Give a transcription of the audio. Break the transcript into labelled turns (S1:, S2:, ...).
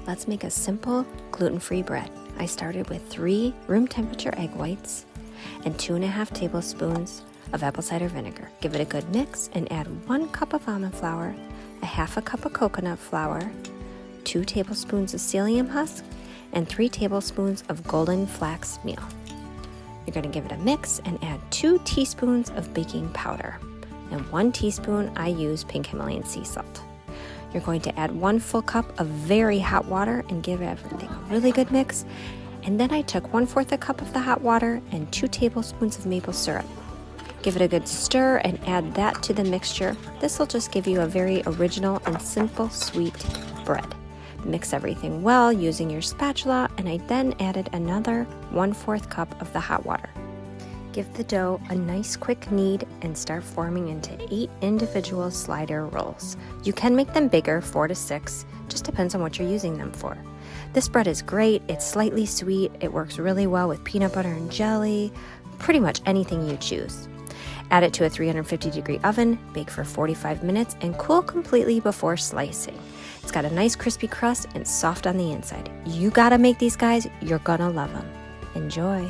S1: Let's make a simple gluten-free bread. I started with 3 room temperature egg whites and 2.5 tablespoons of apple cider vinegar. Give it a good mix and add 1 cup of almond flour, a half a cup of coconut flour, 2 tablespoons of psyllium husk, and 3 tablespoons of golden flax meal. You're going to give it a mix and add 2 teaspoons of baking powder, and 1 teaspoon I use pink Himalayan sea salt. You're going to add 1 full cup of very hot water and give everything a really good mix. And then I took 1/4 a cup of the hot water and 2 tablespoons of maple syrup. Give it a good stir and add that to the mixture. This will just give you a very original and simple sweet bread. Mix everything well using your spatula, and I then added another 1/4 cup of the hot water. Give the dough a nice quick knead and start forming into 8 individual slider rolls. You can make them bigger, 4 to 6, just depends on what you're using them for. This bread is great, it's slightly sweet, it works really well with peanut butter and jelly, pretty much anything you choose. Add it to a 350-degree oven, bake for 45 minutes, and cool completely before slicing. It's got a nice crispy crust and soft on the inside. You gotta make these, guys, you're gonna love them. Enjoy!